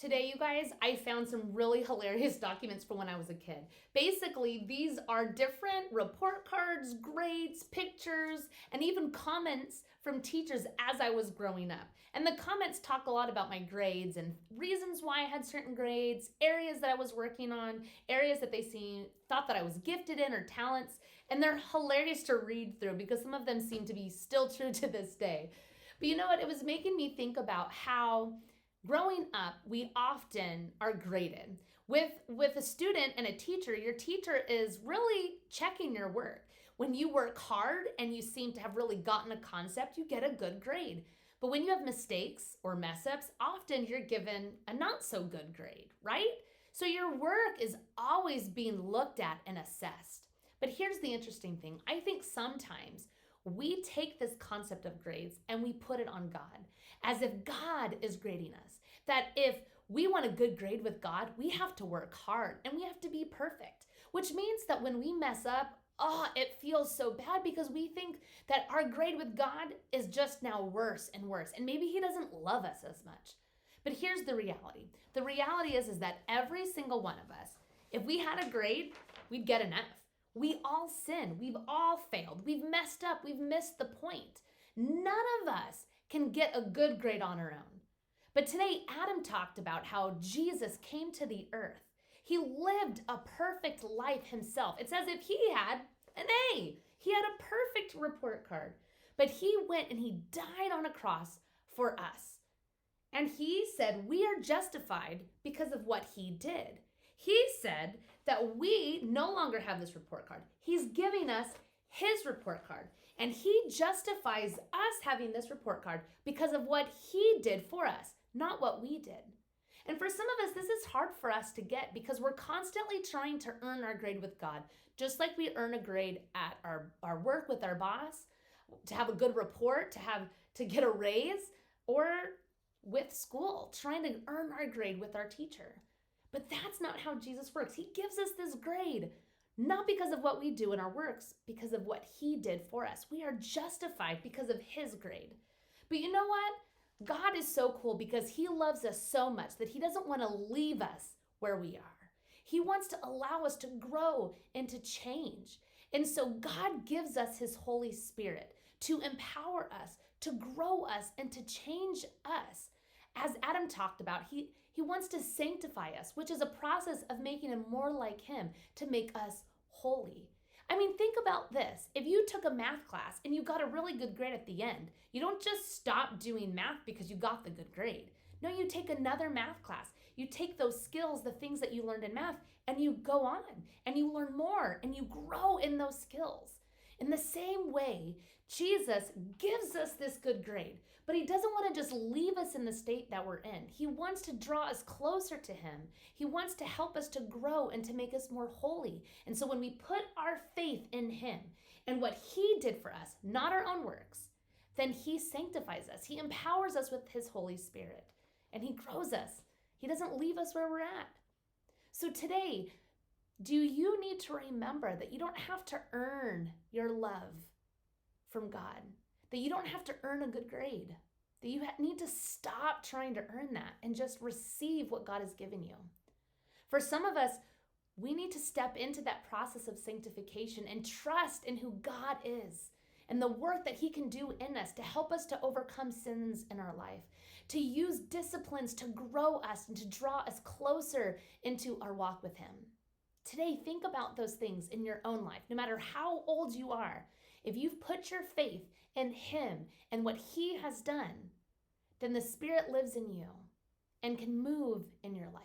Today, you guys, I found some really hilarious documents from when I was a kid. Basically, these are different report cards, grades, pictures, and even comments from teachers as I was growing up. And the comments talk a lot about my grades and reasons why I had certain grades, areas that I was working on, areas that thought that I was gifted in or talents. And they're hilarious to read through because some of them seem to be still true to this day. But you know what? It was making me think about how growing up, we often are graded. With a student and a teacher, your teacher is really checking your work. When you work hard and you seem to have really gotten a concept, you get a good grade. But when you have mistakes or mess ups, often you're given a not so good grade, right? So your work is always being looked at and assessed. But here's the interesting thing. I think sometimes we take this concept of grades and we put it on God, as if God is grading us. That if we want a good grade with God, we have to work hard and we have to be perfect, which means that when we mess up, it feels so bad because we think that our grade with God is just now worse and worse, and maybe He doesn't love us as much. But here's the reality. The reality is that every single one of us, if we had a grade, we'd get an F. We all sin. We've all failed. We've messed up. We've missed the point. None of us can get a good grade on our own. But today, Adam talked about how Jesus came to the earth. He lived a perfect life himself. It's as if he had an A. He had a perfect report card. But he went and he died on a cross for us. And he said we are justified because of what he did. He said that we no longer have this report card. He's giving us his report card. And he justifies us having this report card because of what he did for us, not what we did. And for some of us, this is hard for us to get because we're constantly trying to earn our grade with God, just like we earn a grade at our work with our boss, to have a good report, to get a raise, or with school, trying to earn our grade with our teacher. But that's not how Jesus works. He gives us this grade, not because of what we do in our works, because of what he did for us. We are justified because of his grade. But you know what? God is so cool because he loves us so much that he doesn't want to leave us where we are. He wants to allow us to grow and to change. And so God gives us his Holy Spirit to empower us, to grow us, and to change us. As Adam talked about, he wants to sanctify us, which is a process of making him more like him, to make us holy. I mean, think about this. If you took a math class and you got a really good grade at the end, you don't just stop doing math because you got the good grade. No, you take another math class. You take those skills, the things that you learned in math, and you go on and you learn more and you grow in those skills. In the same way, Jesus gives us this good grade, but he doesn't want to just leave us in the state that we're in. He wants to draw us closer to him. He wants to help us to grow and to make us more holy. And so when we put our faith in him and what he did for us, not our own works, then he sanctifies us. He empowers us with his Holy Spirit, and he grows us. He doesn't leave us where we're at. So today, do you need to remember that you don't have to earn your love from God, that you don't have to earn a good grade, that you need to stop trying to earn that and just receive what God has given you. For some of us, we need to step into that process of sanctification and trust in who God is and the work that he can do in us to help us to overcome sins in our life, to use disciplines to grow us and to draw us closer into our walk with him. Today, think about those things in your own life, no matter how old you are. If you've put your faith in him and what he has done, then the Spirit lives in you and can move in your life.